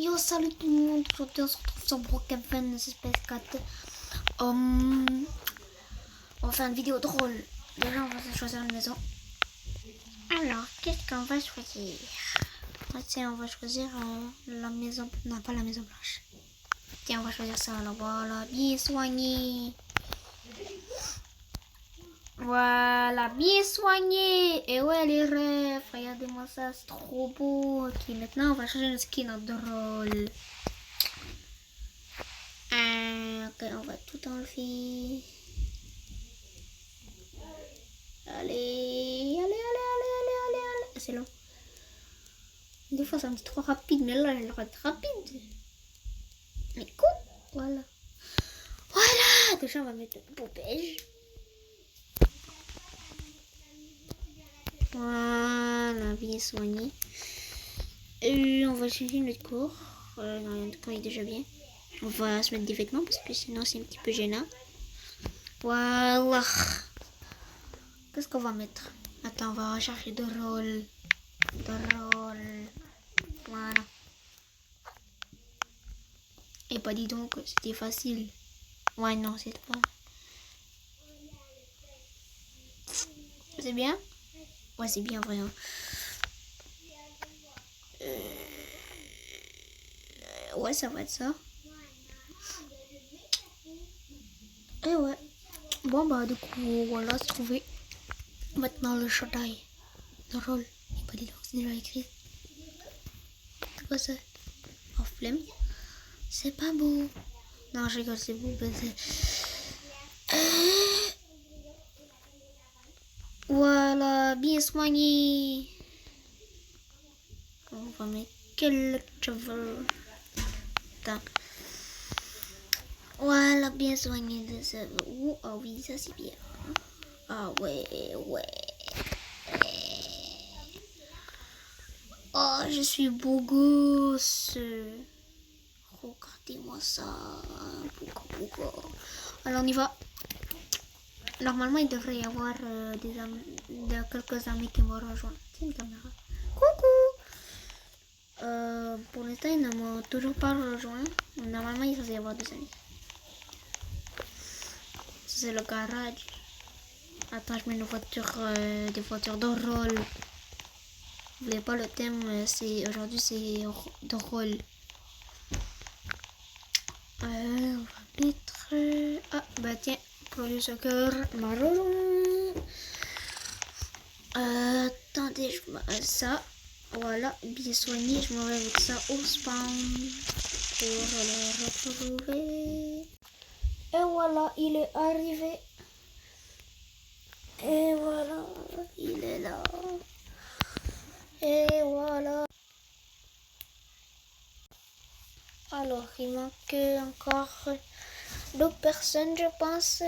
Yo, salut tout le monde, aujourd'hui on se retrouve sur Brookhaven SP4. On va faire une vidéo drôle. Déjà on va choisir une maison. Alors, qu'est-ce qu'on va choisir? Tiens, on va choisir la maison, non pas la maison blanche. Tiens, on va choisir ça, alors voilà, bien soigné. Voilà, bien soigné. Et ouais les rêves, regardez-moi ça, c'est trop beau. Ok, maintenant on va changer le skin en drôle. Ok, on va tout enlever. Allez. C'est long. Des fois, ça me dit trop rapide, mais là, elle va être rapide. Mais quoi? Voilà. Déjà, on va mettre le beau beige. Voilà, bien soigné. On va changer notre corps. Non, notre corps est déjà bien. On va se mettre des vêtements parce que sinon, c'est un petit peu gênant. Voilà. Qu'est-ce qu'on va mettre? Attends, on va chercher de rôle. Voilà. Et pas dis donc, c'était facile. Ouais, non, c'est pas. C'est bien? Ouais, c'est bien, vraiment. Ouais, ça va être ça. Et ouais. Bon, bah, du coup, voilà, c'est trouvé. Maintenant, le chandail. Le rôle. Et pas dis donc, c'est déjà écrit. C'est quoi ça? En flemme. C'est pas beau. Non, je rigole, c'est beau. Ben, voilà, bien soigné. On va mettre quel cheveux. Attends. Voilà, bien soigné de ça. Ah oui, ça c'est bien. Ah ouais. Oh, je suis beau gosse. Regardez-moi ça. Beau. Alors on y va. Normalement, il devrait y avoir quelques amis qui m'ont rejoint. C'est une caméra. Coucou. Pour l'instant, ils ne m'ont toujours pas rejoint. Normalement, il doit y avoir des amis. Ça, c'est le garage. Attends, je mets une voiture, des voitures de rôle. Vous voulez pas le thème, aujourd'hui c'est de rôle. On va mettre... Ah, bah tiens, produit soccer, m'a rejoint. Attendez, je mets ça. Voilà, bien soigné, je m'en vais avec ça au spawn pour le retrouver. Et voilà, il est arrivé. Et voilà, il est là. Et voilà. Alors, il manque encore 2 personnes, je pense.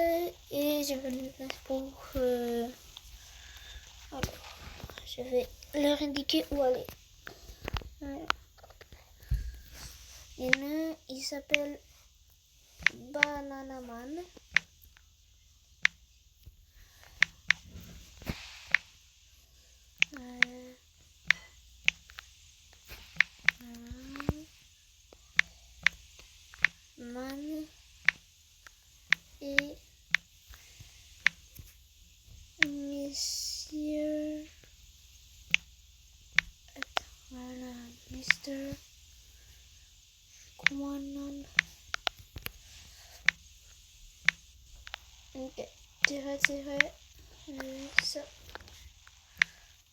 Et je vais le faire pour... Alors, je vais leur indiquer où aller. Il y en a un, il s'appelle Bananaman. Man et Monsieur. Voilà, Mr. Quanon. Ok, tirer, ça.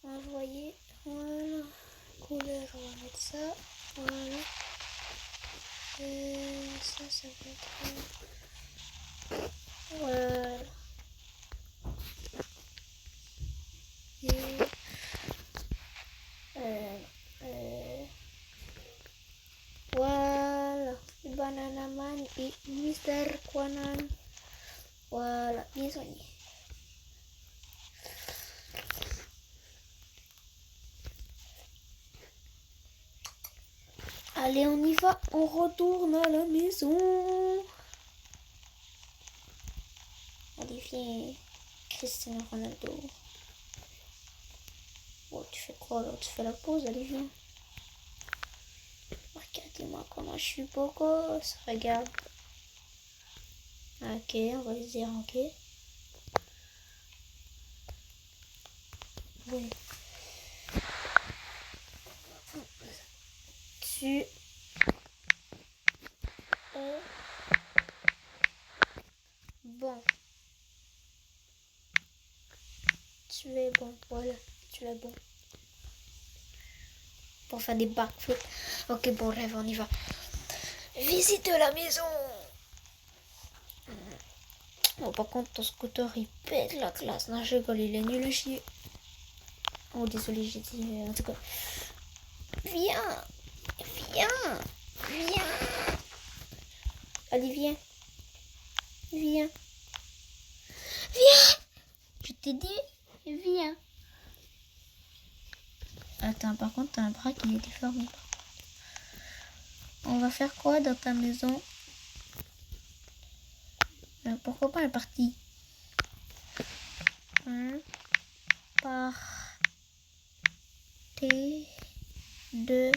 Envoyer, voilà. Couleur, on va mettre ça, voilà. Ça va être... Voilà. Et... Voilà. Bananaman et Mr. Quanon. Voilà, bien soigné. Allez, on y va, on retourne à la maison. Allez, viens, Cristiano Ronaldo. Oh, tu fais quoi là? Tu fais la pause, allez, viens. Regardez-moi comment je suis beau gosse. Regarde. Ok, on va se dire ok. Oui. Tu es bon. Tu es bon. Voilà, tu es bon. Pour faire des backflips. Ok, bon, rêve, on y va. Visite la maison. Bon, par contre, ton scooter, il pète la classe. Non, je rigole, il est nul à chier. Oh, désolé, j'ai dit... en tout cas... Viens. Viens. Viens. Allez, viens. Viens. Viens. Je t'ai dit, viens. Attends, par contre, t'as un bras qui est déformé. On va faire quoi dans ta maison? Pourquoi pas un parti? Partie de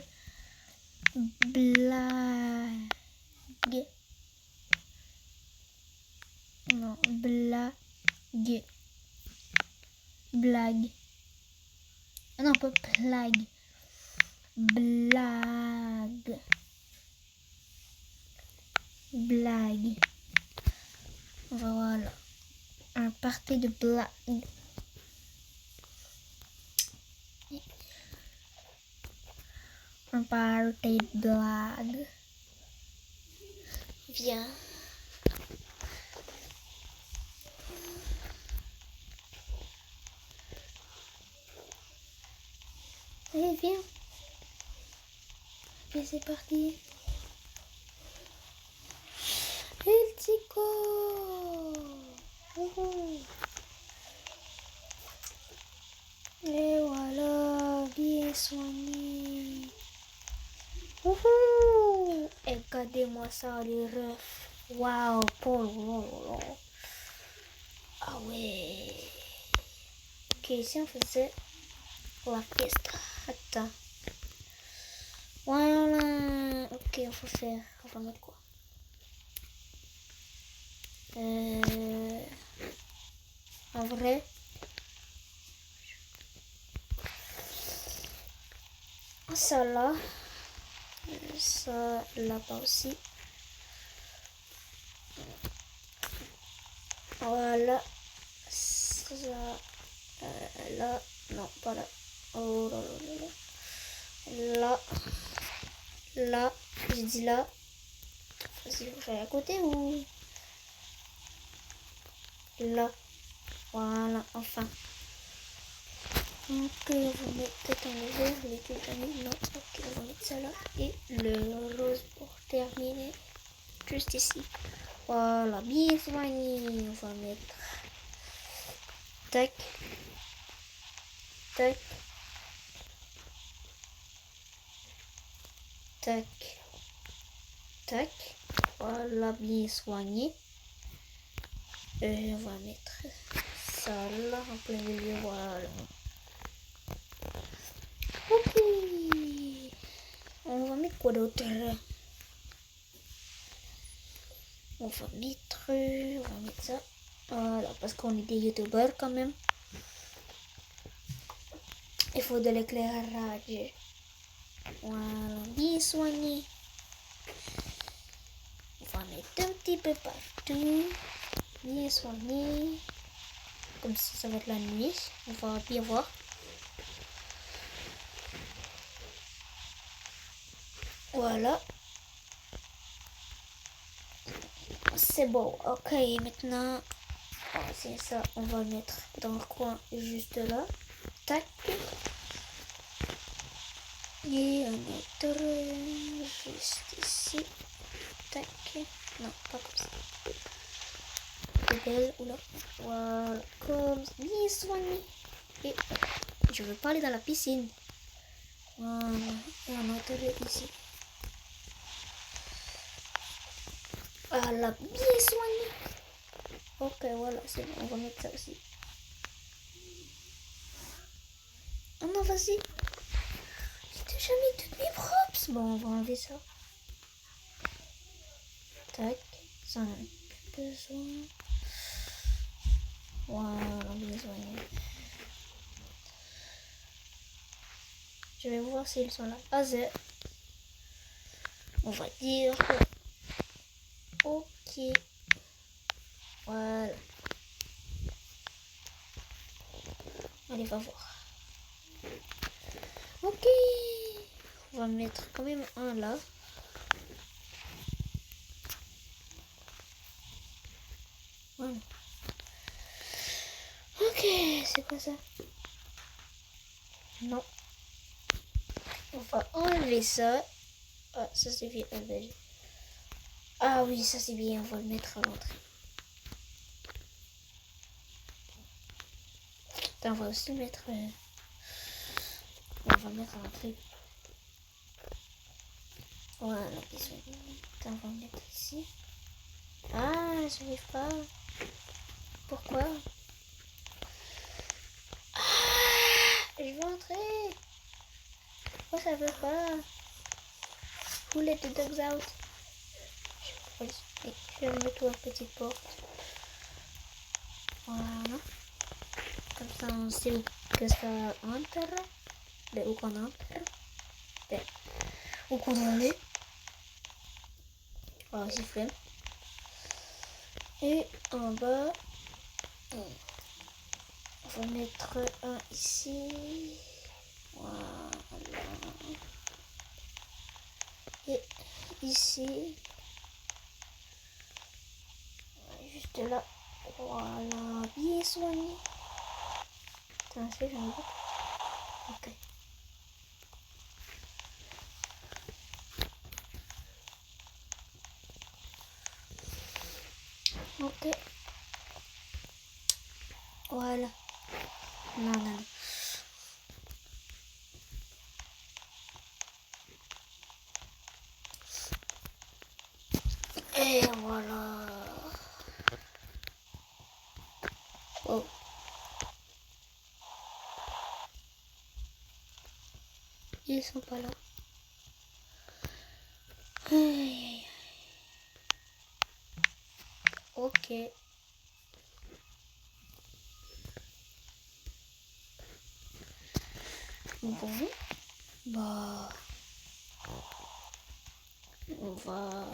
blague. Non, blague. Blague. Non, pas blague. Blague. Blague. Voilà. Un party de blague. Un party de blague. Viens. Allez, viens. Et c'est parti. Il Tico. Et voilà, bien soigné. Et regardez-moi ça, les refs. Waouh, Paul. Ah ouais. Ok, ici on faisait la fiesta. Attends. Voilà. Ok, on va mettre quoi? En vrai, ça là pas aussi. Voilà, ça là, non pas là. Oh là, j'ai dit là. Vas-y, vous faites à côté ou là. Voilà, enfin. Ok, on va mettre peut-être en vert, les tétanis, non, ok, on va mettre ça là. Et le rose pour terminer, juste ici. Voilà, bien soigné, on va mettre. Tac. Tac. Tac. Tac. Voilà, bien soigné. Et on va mettre ça là en plein milieu, voilà. Ok. On va mettre quoi d'autre? On va mettre ça. Voilà, parce qu'on est des youtubeurs quand même. Il faut de l'éclairage. Voilà, bien soigné. On va mettre un petit peu partout. Bien soigné. Comme ça va être la nuit. On va bien voir. Voilà. C'est bon. Ok, maintenant, c'est ça. On va mettre dans le coin juste là. Tac. Et un autre juste ici. Tac. Non, pas comme ça. Belle, oula. Voilà. Comme ça. Bien soigné. Et je veux pas aller dans la piscine. Voilà. Et un autre ici. Voilà. Bien soigné. Ok, voilà. C'est bon. On va mettre ça aussi. Oh non, vas-y. J'ai déjà mis toutes mes props. Bon, on va enlever ça. Tac, ça n'a plus besoin. Voilà, besoin. Je vais voir s'ils sont là. Ah, c'est... On va dire que... Ok. Voilà. Allez, va voir. Ok. On va mettre quand même un là. Voilà. Ok, c'est quoi ça? Non. On va enlever ça. Ah, ça c'est bien. Ah oui, ça c'est bien. On va le mettre à l'entrée. On va aussi mettre... On va mettre à l'entrée. Voilà, on va mettre ici. Ah, j'arrive pas. Pourquoi? Ah, je veux entrer. Pourquoi ça veut pas? Who let the dogs out? Je vais mettre une petite porte. Voilà. Comme ça, on sait où que ça entre. Où qu'on entre. Où qu'on en est. Voilà, aussi fait. Et en bas, on va mettre un ici. Voilà. Et ici. Juste là. Voilà. Bien soigné. Attends, c'est j'en ai. Ok. Ok. Voilà. Non. Et voilà. Oh. Ils sont pas là. Aïe. Ok. Bon. Bah. On va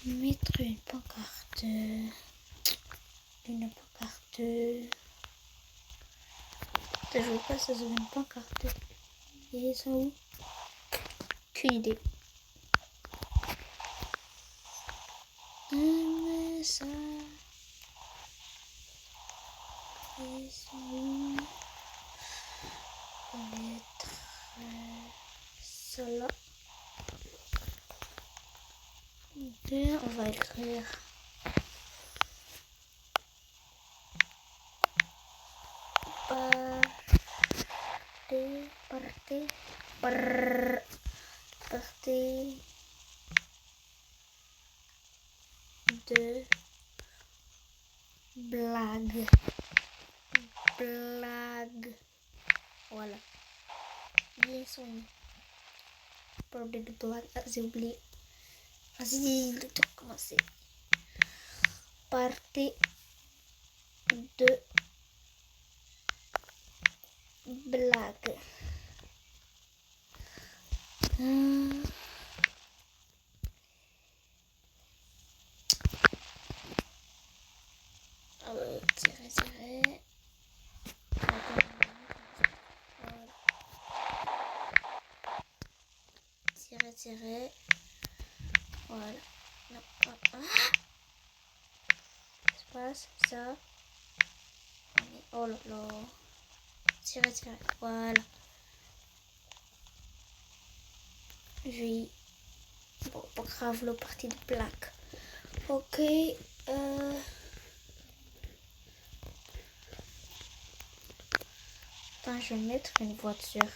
mettre une pancarte. Une pancarte. Je veux pas ça sur une pancarte. Et ils sont où? Qu'une idée. Ça. Ils sont où? On va mettre ça là. Et on va écrire. Partez de blague. Voilà. Bien soigné. Partez de blague. Ah, j'ai oublié. Vas-y, le temps commencer. Partez de blague. Tirer. Tirer. Voilà. Espace, ça. Oh là là. Tirer. Voilà. Oui. Bon, pas grave, le parti de plaque. Ok. Attends, je vais mettre une voiture.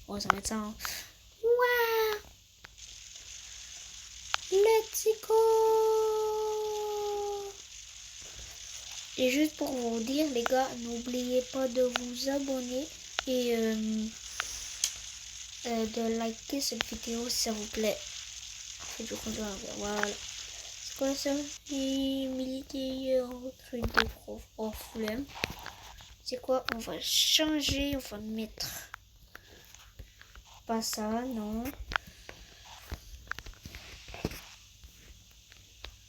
Oh, ça va être ça. Hein. Wow! Let's go! Et juste pour vous dire, les gars, n'oubliez pas de vous abonner et de liker cette vidéo s'il vous plaît. En fait, je continue à faire. Voilà. C'est quoi ça? Militaire, truc de prof. Oh, flemme. C'est quoi? On va changer. On va mettre. Pas ça, non.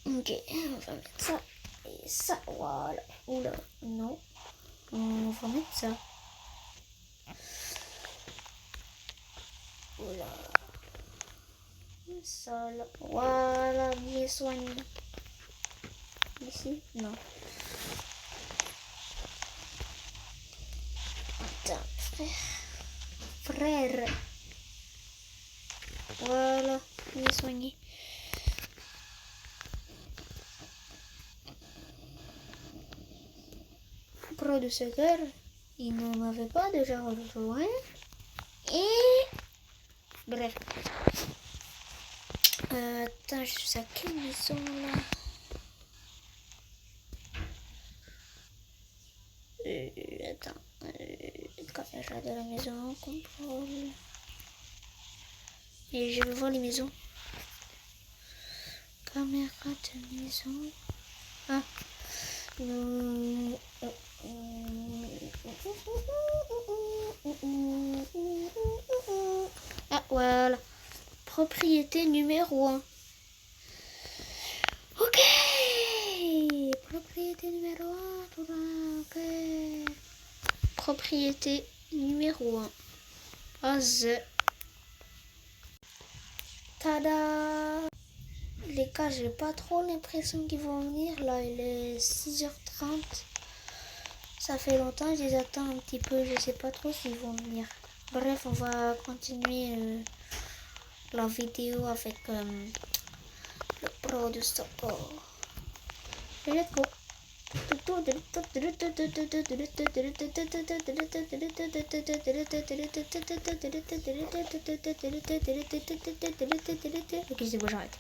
Ok, on va mettre ça. Et ça, voilà. Oula, non. On va mettre ça. Oula. Ça là. Voilà, bien soigné. Ici, non. Attends, frère. Voilà, bien soigné. Pro de cette heure, il ne m'avait pas déjà rejoint. Et bref. Attends, je suis à quelle maison là? Attends. Caméra de la maison, contrôle. Et je vais voir les maisons. Caméra de maison. Ah. Ah, voilà. Propriété numéro 1. Ok. Propriété numéro 1. Ok. Propriété numéro 1. Az. Tada. Les gars, j'ai pas trop l'impression qu'ils vont venir. Là, il est 6h30. Ça fait longtemps, je les attends un petit peu. Je sais pas trop s'ils vont venir. Bref, on va continuer la vidéo avec le pro de Stockholm. Et let's go. Ok, c'est bon, j'arrête.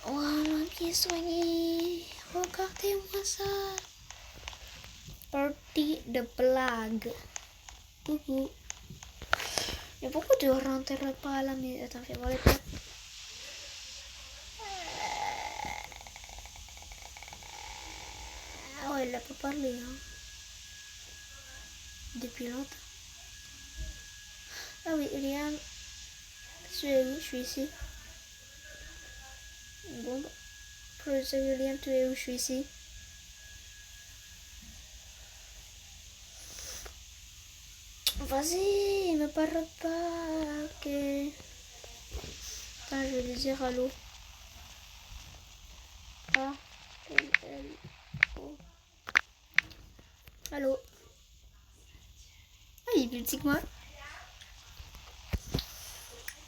Voilà, bien soigné. Regardez-moi ça. Partie de blague. Coucou. Mais pourquoi tu rentres pas à la maison? Attends, fais voir les pattes. Ah ouais, elle a pas parlé, hein. Depuis longtemps. Ah oui, Eliane. Tu es où? Je suis ici. Bon, professeur William, tu es où? Je suis ici. Vas-y, ne parle pas. Ok. Attends, je vais lui dire allô. A, L, L, O. Allô. Ah, il est plus petit que moi.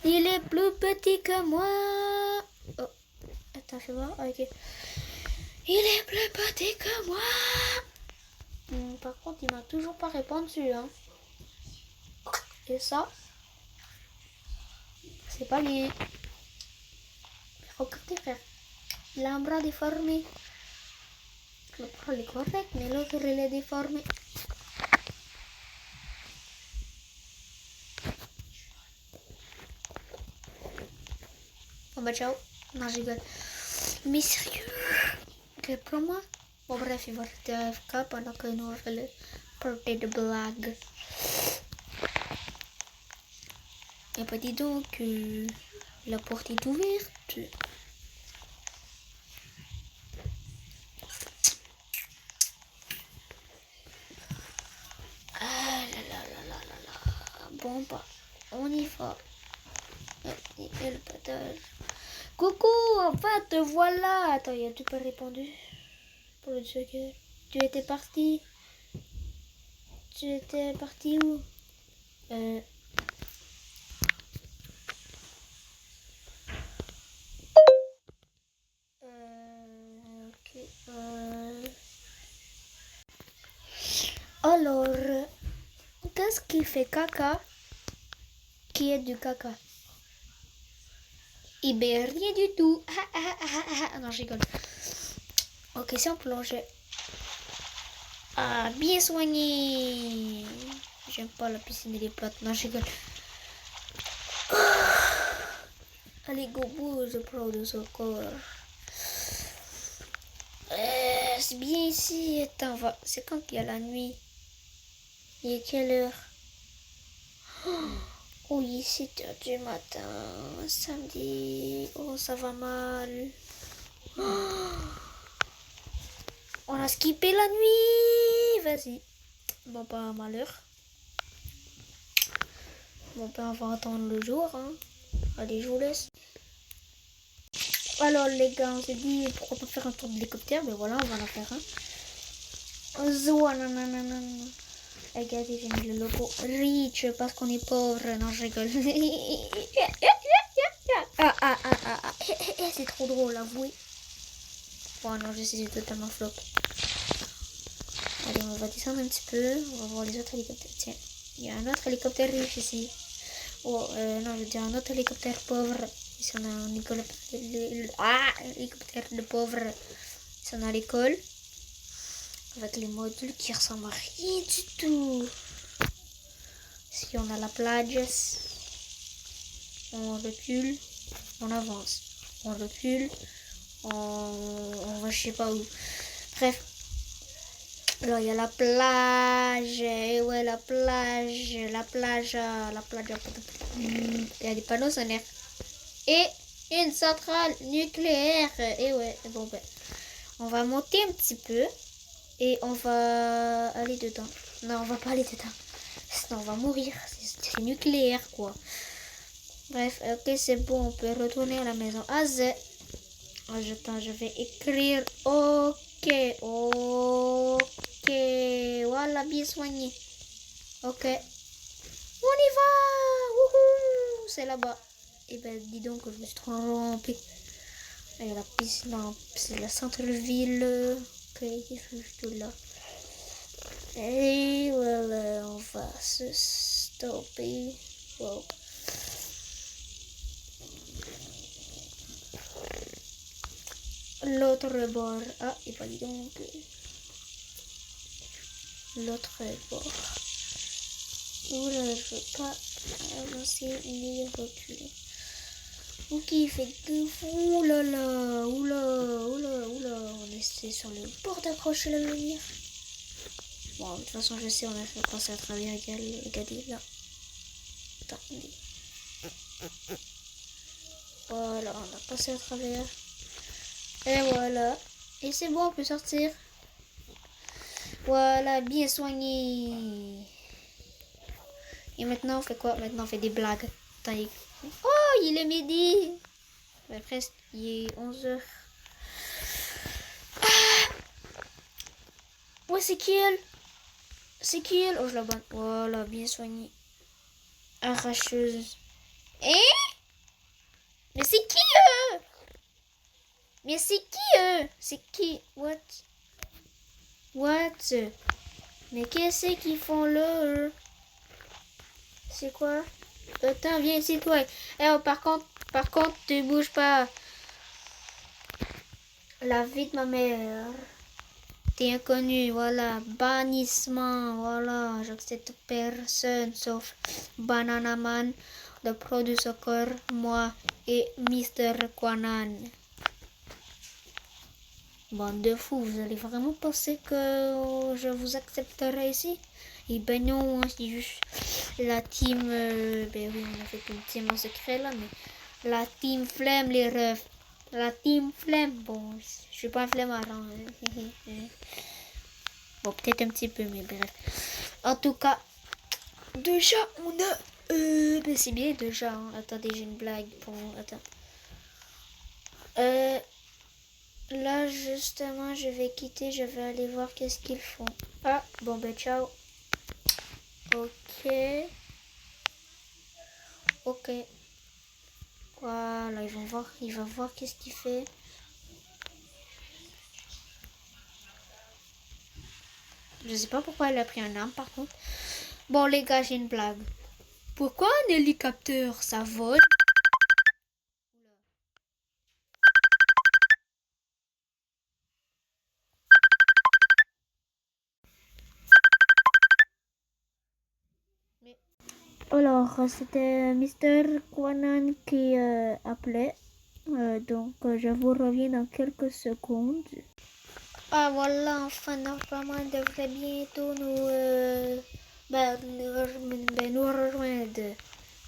Il est plus petit que moi. Oh. Attends, fais voir. Ah, ok. Il est plus petit que moi. Par contre, il m'a toujours pas répondu, hein. Et ça, c'est pas lui. Regardez, frère. Il a un bras déformé. Le bras est correct, mais l'autre, il est déformé. Oh bah ciao. Non, je rigole. Mais sérieux? Réponds-moi. Bon bref, il va rester AFK pendant que nous on fait le portée de blague. Et bah dis donc, la porte est ouverte. Ah là là là là là là. Bon bah, on y va. Et le patage. Coucou, enfin te voilà. Attends, il a tout pas répondu. Pour le joker. Tu étais parti. Tu étais parti où? Ok. Alors, qu'est-ce qui fait caca? Qui est du caca? Eh ben rien du tout. Non, je rigole. Ok, si on plonge. Ah, bien soigné. J'aime pas la piscine et les plates. Non, je rigole. Allez, go bouge, pro de ce corps. C'est bien ici. Attends, c'est quand qu'il y a la nuit? Il est quelle heure? Oh, il est 7 heures du matin. Samedi. Oh, ça va mal. On a skippé la nuit. Vas-y. Bon, pas malheur. Bon, ben, on va attendre le jour. Hein. Allez, je vous laisse. Alors, les gars, on s'est dit pourquoi pas faire un tour d'hélicoptère. Mais voilà, on va en faire un. Regardez, j'ai mis le logo Rich parce qu'on est pauvre. Non, je rigole. C'est trop drôle, avouez. Bon, non, je sais, c'est totalement flop. Allez, on va descendre un petit peu. On va voir les autres hélicoptères. Tiens, il y a un autre hélicoptère riche ici. Oh, non, je veux dire un autre hélicoptère pauvre. Ici, on a un hélicoptère de pauvre. Ici, on a l'école. Avec les modules qui ressemblent à rien du tout. Ici, on a la plage. On recule. On avance. On recule. On va je sais pas où. Bref. Alors, il y a la plage. Et ouais, la plage. Il y a des panneaux solaires. Et une centrale nucléaire. Et ouais, bon ben. On va monter un petit peu. Et on va aller dedans. Non, on va pas aller dedans. Sinon, on va mourir. C'est nucléaire, quoi. Bref, ok, c'est bon. On peut retourner à la maison. Attends, je vais écrire. Ok. Ok. Voilà, bien soigné. Ok. On y va. Wouhou. C'est là-bas. Et ben, dis donc que je me suis trompée. Il y a la piscine. C'est la centre-ville. Ok, je suis là. Et voilà, on va se stopper. Wow. L'autre bord. Ah, et pas dis donc. L'autre bord. Oula, je veux pas avancer ni reculer. Ok, il fait que fou. Oulala, oula. On est sur le bord d'accrocher la lumière. Bon, de toute façon, je sais, on a fait passer à travers. Regardez là. Attendez. Voilà, on a passé à travers. Et voilà. Et c'est bon, on peut sortir. Voilà, bien soigné. Et maintenant, on fait quoi? Maintenant, on fait des blagues. Attendez. Oh, il est midi. Ben, presque, il est 11h. Ah, ouais, c'est qui elle? C'est qui elle? Oh, je la bonne. Voilà, bien soigné. Arracheuse. Hein? Mais c'est qui eux? Mais c'est qui eux? C'est qui? What? Mais qu'est-ce qu'ils font là, eux? C'est quoi? Attends, viens ici, toi. Eh, oh, par contre, tu bouges pas. La vie de ma mère. T'es inconnu, voilà. Bannissement, voilà. J'accepte personne sauf Bananaman, le pro du soccer, moi et Mister Kwanan. Bande de fous, vous allez vraiment penser que je vous accepterai ici? Et ben non, hein, c'est juste la team... ben oui, on a fait une team en secret là, mais la team flemme les refs. La team flemme, bon, je suis pas un flemmard. Hein. Bon, peut-être un petit peu, mais bref. En tout cas, déjà, on a... ben c'est bien déjà. Hein. Attendez, j'ai une blague pour vous. Attends. Là, justement, je vais quitter. Je vais aller voir qu'est-ce qu'ils font. Ah, bon, ben, ciao. Ok. Ok. Voilà, il va voir qu'est-ce qu'il fait. Je sais pas pourquoi elle a pris un arme, par contre. Bon, les gars, j'ai une blague. Pourquoi un hélicoptère, ça vole? Alors, c'était Mister Kwanan qui appelait. Donc, je vous reviens dans quelques secondes. Ah voilà, enfin, normalement, on devrait bientôt nous rejoindre.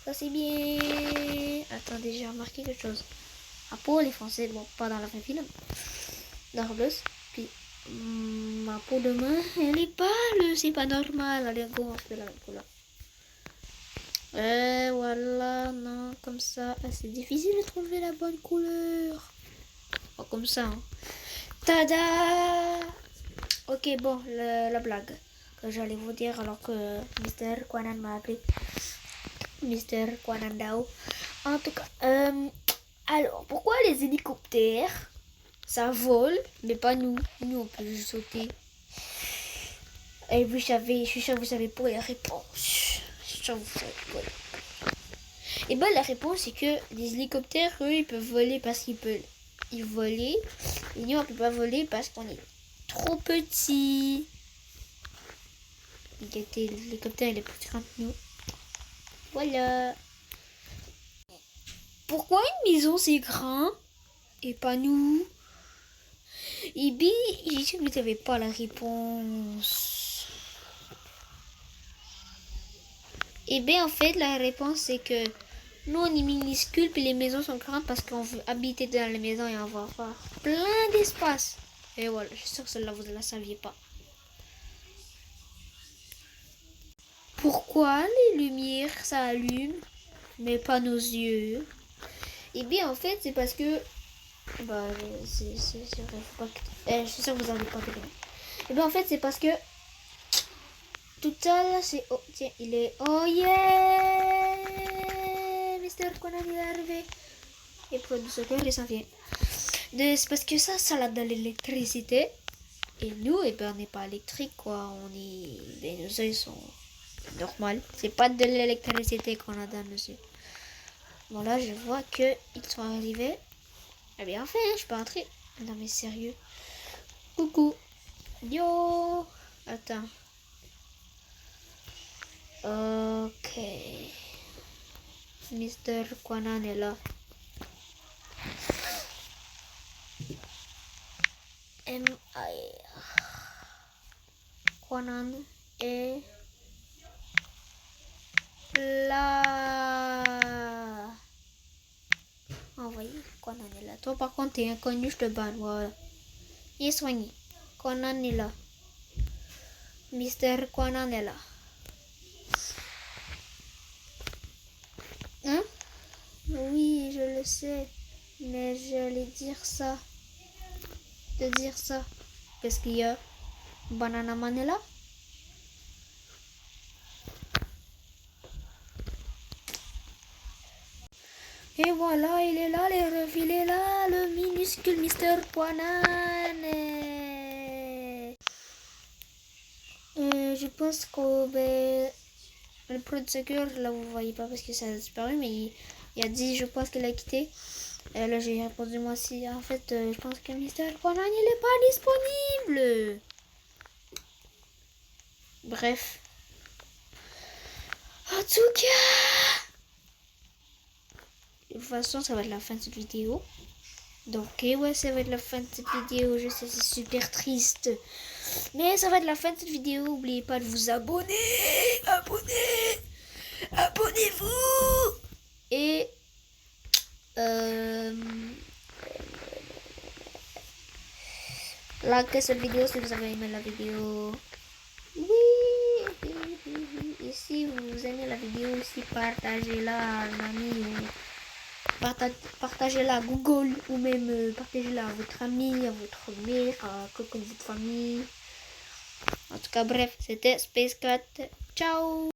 Ça, c'est bien. Attendez, j'ai remarqué quelque chose. Ah, pour les Français, bon, pas dans la fin film, dans Roblox. Puis, ma peau de main, elle est pâle, c'est pas normal. Allez, go, on fait la même couleur. Voilà, non, comme ça, c'est difficile de trouver la bonne couleur. Oh, comme ça, hein. Tada! Ok, bon, la blague que j'allais vous dire alors que Mister Kwanan m'a appelé. Mister Kwanan Dao. En tout cas, alors, pourquoi les hélicoptères, ça vole, mais pas nous? Nous, on peut juste sauter. Et vous savez, je suis sûr que vous savez pour la réponse. Je suis sûr que vous savez pour la réponse. Et ben la réponse c'est que les hélicoptères, eux, ils peuvent voler parce qu'ils peuvent voler. Et nous, on peut pas voler parce qu'on est trop petit. L'hélicoptère, il est plus grand que nous. Voilà. Pourquoi une maison c'est grand et pas nous? Et bien, j'ai sûr que vous n'avez pas la réponse. Et bien, en fait, la réponse c'est que nous, on est minuscules, puis les maisons sont grandes parce qu'on veut habiter dans les maisons et on va avoir plein d'espace. Et voilà, je suis sûre que celle-là, vous ne la saviez pas. Pourquoi les lumières s'allument, mais pas nos yeux? Eh bien, en fait, c'est parce que... Bah, c'est vrai, faut pas que... je suis sûre que vous n'avez pas deviné. Eh bien, en fait, c'est parce que... Tout ça, là, c'est... Oh, tiens, il est... Oh, yeah! Mister Conan, il est arrivé. Et pour du secours, il s'en vient. C'est parce que ça l'a de l'électricité. Et nous, eh ben, on n'est pas électrique, quoi. On est... Ben, nos yeux sont normaux. C'est pas de l'électricité qu'on a dans nos yeux. Bon, là, je vois qu'ils sont arrivés. Eh bien, enfin, je peux entrer. Non, mais sérieux. Coucou. Yo. Attends. Ok. Mister Kwanan est là. M.I. Kwanan est là. Envoyé. Kwanan est là. Toi, par contre, t'es inconnu, je te banne. Voilà. Il est soigné. Kwanan est là. Mister Kwanan est là. Hein? Oui, je le sais. Mais j'allais dire ça. De dire ça. Qu'est-ce qu'il y a? Banana Man est là? Et voilà, il est là, les refs, il est là, le minuscule Mister Kwanan. Je pense que le pro de secours, là vous voyez pas parce que ça a disparu, mais il a dit, je pense qu'il a quitté. Et là j'ai répondu moi aussi, en fait, je pense que Mister Kwanan il est pas disponible. Bref. En tout cas, de toute façon, ça va être la fin de cette vidéo. Donc, ouais, ça va être la fin de cette vidéo. Je sais, c'est super triste. Mais ça va être la fin de cette vidéo. N'oubliez pas de vous abonner. Abonnez-vous. Et... likez cette vidéo si vous avez aimé la vidéo. Oui. Et si vous aimez la vidéo aussi, partagez-la à un ami ou partagez-la à Google ou même partagez-la à votre ami, à votre mère, à quelqu'un de votre famille. En tout cas, bref, c'était Space Cat. Ciao!